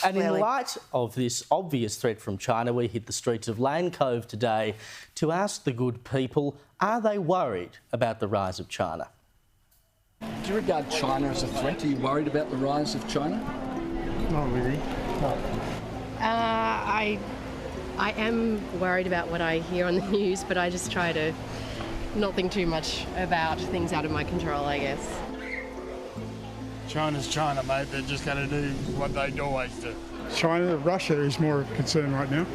And in light of this obvious threat from China, we hit the streets of Lane Cove today to ask the good people, are they worried about the rise of China? Do you regard China as a threat? Are you worried about the rise of China? Not really. No. I am worried about what I hear on the news, but I just try to not think too much about things out of my control, I guess. China's China, mate. They're just going to do what they always do. China, Russia is more concerned right now.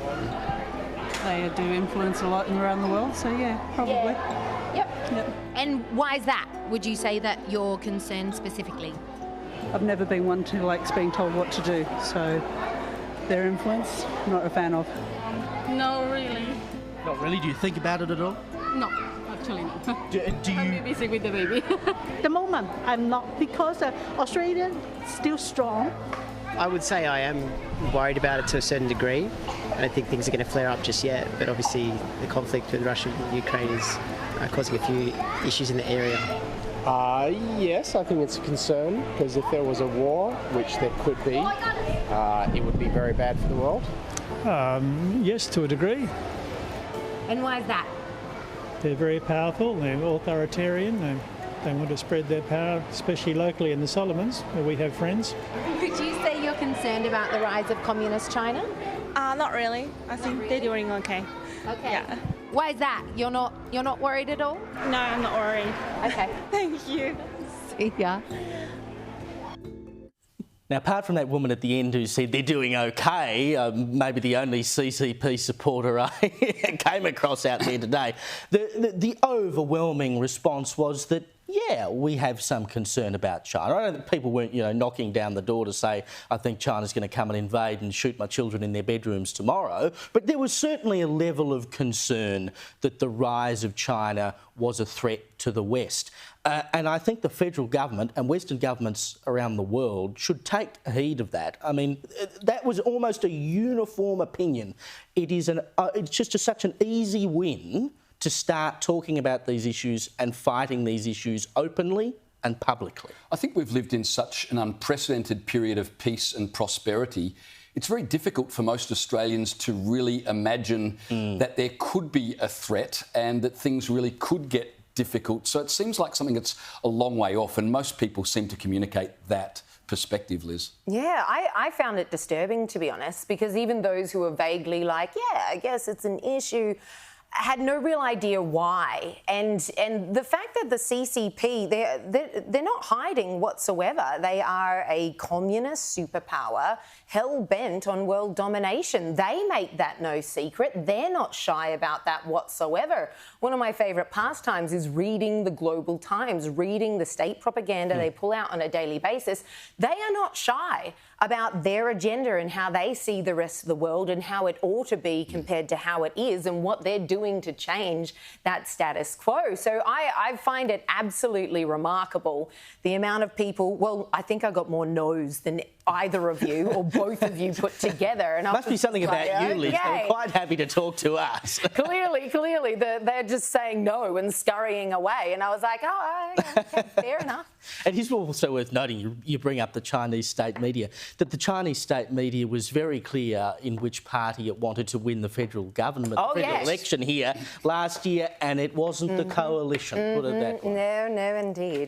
They do influence a lot around the world, so yeah, probably. Yeah. Yep. And why is that? Would you say that you're concerned specifically? I've never been one to like being told what to do, so their influence, not a fan of. No, really. Not really? Do you think about it at all? No, actually not. Do I'm you... busy with the baby. The moment I'm not, because Australia still strong. I would say I am worried about it to a certain degree. I don't think things are going to flare up just yet, but obviously the conflict with Russia and Ukraine is causing a few issues in the area. Yes, I think it's a concern, because if there was a war, which there could be, it would be very bad for the world. Yes, to a degree. And why is that? They're very powerful, they're authoritarian, they want to spread their power, especially locally in the Solomons, where we have friends. Would you say you're concerned about the rise of communist China? Not really. I think they're doing okay. Okay. Yeah. Why is that? You're not worried at all? No, I'm not worried. Okay. Thank you. See ya. Now, apart from that woman at the end who said they're doing okay, maybe the only CCP supporter I came across out there today, the overwhelming response was that, yeah, we have some concern about China. I know that people weren't, knocking down the door to say, I think China's going to come and invade and shoot my children in their bedrooms tomorrow, but there was certainly a level of concern that the rise of China was a threat to the West. And I think the federal government and Western governments around the world should take heed of that. I mean, that was almost a uniform opinion. It's just such an easy win to start talking about these issues and fighting these issues openly and publicly. I think we've lived in such an unprecedented period of peace and prosperity. It's very difficult for most Australians to really imagine that there could be a threat and that things really could get difficult. So it seems like something that's a long way off, and most people seem to communicate that perspective, Liz. Yeah, I found it disturbing, to be honest, because even those who are vaguely like, yeah, I guess it's an issue, had no real idea why. And the fact that the CCP, they're not hiding whatsoever. They are a communist superpower hell-bent on world domination. They make that no secret. They're not shy about that whatsoever. One of my favourite pastimes is reading the Global Times, reading the state propaganda they pull out on a daily basis. They are not shy about their agenda and how they see the rest of the world and how it ought to be compared to how it is and what they're doing to change that status quo. So I find it absolutely remarkable, the amount of people, well, I think I got more no's than either of you or both of you put together. And must be something about you, Liz. They're quite happy to talk to us. Clearly, they're just saying no and scurrying away. And I was like, okay, fair enough. It is also worth noting, you bring up the Chinese state media, that the Chinese state media was very clear in which party it wanted to win the federal government, election here last year, and it wasn't the coalition, put it that way. No, indeed.